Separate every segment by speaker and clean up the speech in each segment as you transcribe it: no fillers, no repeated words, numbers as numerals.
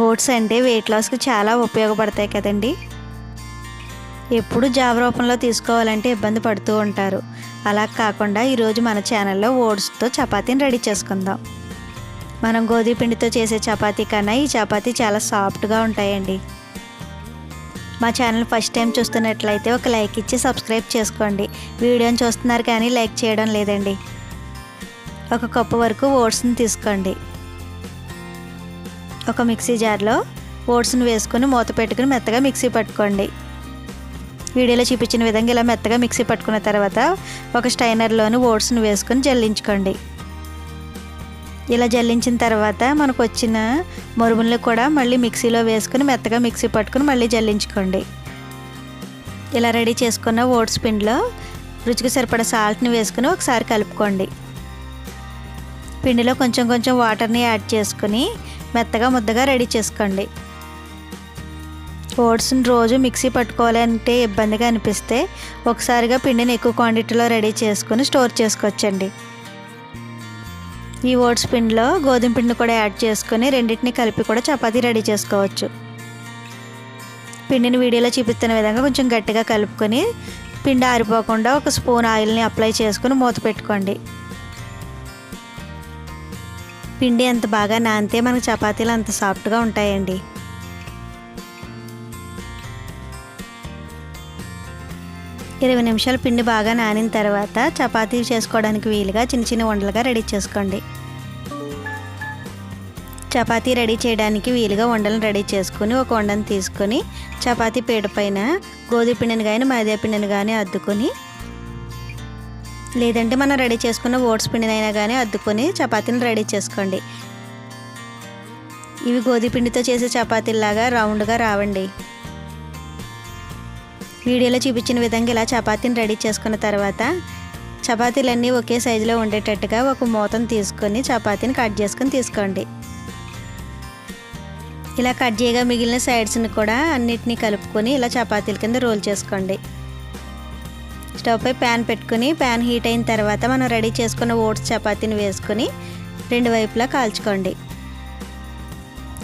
Speaker 1: Oats అంటే wait లాస్కి చాలా ఉపయోగపడతాయి కదండి. ఎప్పుడు జావ రూపంలో తీసుకోవాలంటే ఇబ్బంది పడుతూ ఉంటారు. అలా కాకుండా ఈరోజు మన ఛానల్లో ఓట్స్తో చపాతీని రెడీ చేసుకుందాం. మనం గోధుమ పిండితో చేసే చపాతీ కన్నా ఈ చపాతీ చాలా సాఫ్ట్గా ఉంటాయండి. మా ఛానల్ ఫస్ట్ టైం చూస్తున్నట్లయితే ఒక లైక్ ఇచ్చి సబ్స్క్రైబ్ చేసుకోండి. వీడియోని చూస్తున్నారు కానీ లైక్ చేయడం లేదండి. 1 కప్పు వరకు ఓట్స్ని తీసుకోండి. ఒక మిక్సీ జార్లో ఓట్స్ని వేసుకొని మూత పెట్టుకుని మెత్తగా మిక్సీ పట్టుకోండి. వీడియోలో చూపించిన విధంగా ఇలా మెత్తగా మిక్సీ పట్టుకున్న తర్వాత ఒక స్ట్రైనర్లోని ఓట్స్ని వేసుకొని జల్లించుకోండి. ఇలా జల్లించిన తర్వాత మనకు వచ్చిన మరుగుల్ని కూడా మళ్ళీ మిక్సీలో వేసుకొని మెత్తగా మిక్సీ పట్టుకుని మళ్ళీ జల్లించుకోండి. ఇలా రెడీ చేసుకున్న ఓట్స్ పిండిలో రుచికి సరిపడా సాల్ట్ని వేసుకుని ఒకసారి కలుపుకోండి. పిండిలో కొంచెం కొంచెం వాటర్ని యాడ్ చేసుకుని మెత్తగా ముద్దగా రెడీ చేసుకోండి. ఓట్స్ని రోజు మిక్సీ పట్టుకోవాలంటే ఇబ్బందిగా అనిపిస్తే ఒకసారిగా పిండిని ఎక్కువ క్వాంటిటీలో రెడీ చేసుకుని స్టోర్ చేసుకోవచ్చండి. ఈ ఓట్స్ పిండిలో గోధుమ పిండిని కూడా యాడ్ చేసుకొని రెండింటిని కలిపి కూడా చపాతీ రెడీ చేసుకోవచ్చు. పిండిని వీడియోలో చూపిస్తున్న విధంగా కొంచెం గట్టిగా కలుపుకొని పిండి ఆరిపోకుండా ఒక స్పూన్ ఆయిల్ని అప్లై చేసుకుని మూత పెట్టుకోండి. పిండి ఎంత బాగా నానితే మనకు చపాతీలు అంత సాఫ్ట్గా ఉంటాయండి. ఇరవై నిమిషాలు పిండి బాగా నానిన తర్వాత చపాతీ చేసుకోవడానికి వీలుగా చిన్న చిన్న ఉండలుగా రెడీ చేసుకోండి. చపాతీ రెడీ చేయడానికి వీలుగా ఉండలను రెడీ చేసుకుని ఒక ఉండను తీసుకొని చపాతీ పీట పైన గోధుమ పిండిని కానీ మైదా పిండిని కానీ అద్దుకొని, లేదంటే మనం రెడీ చేసుకున్న ఓట్స్ పిండినైనా కానీ అద్దుకొని చపాతీని రెడీ చేసుకోండి. ఇవి గోధుమ పిండితో చేసే చపాతీలాగా రౌండ్గా రావండి. వీడియోలో చూపించిన విధంగా ఇలా చపాతీని రెడీ చేసుకున్న తర్వాత చపాతీలన్నీ ఒకే సైజులో ఉండేటట్టుగా ఒక మూతను తీసుకొని చపాతీని కట్ చేసుకొని తీసుకోండి. ఇలా కట్ చేయగా మిగిలిన సైడ్స్ని కూడా అన్నిటినీ కలుపుకొని ఇలా చపాతీల కింద రోల్ చేసుకోండి. స్టవ్ పై ప్యాన్ పెట్టుకుని ప్యాన్ హీట్ అయిన తర్వాత మనం రెడీ చేసుకున్న ఓట్స్ చపాతీని వేసుకొని 2 వైపులా కాల్చుకోండి.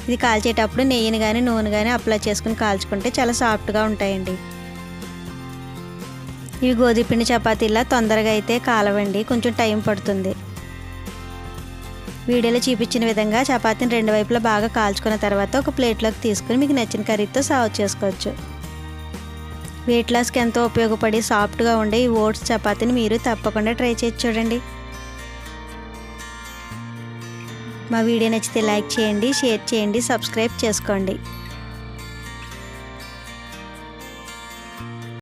Speaker 1: ఇది కాల్చేటప్పుడు నెయ్యిని కానీ నూనె కానీ అప్లై చేసుకుని కాల్చుకుంటే చాలా సాఫ్ట్గా ఉంటాయండి. ఇవి గోధుమ పిండి చపాతీలా తొందరగా అయితే కాలవండి, కొంచెం టైం పడుతుంది. వీడియోలో చూపించిన విధంగా చపాతీని 2 వైపులా బాగా కాల్చుకున్న తర్వాత ఒక ప్లేట్లోకి తీసుకుని మీకు నచ్చిన కర్రీతో సర్వ్ చేసుకోవచ్చు. వెయిట్ లాస్కి ఎంతో ఉపయోగపడి సాఫ్ట్గా ఉండే ఈ ఓట్స్ చపాతీని మీరు తప్పకుండా ట్రై చేసి చూడండి. మా వీడియో నచ్చితే లైక్ చేయండి, షేర్ చేయండి, సబ్స్క్రైబ్ చేసుకోండి.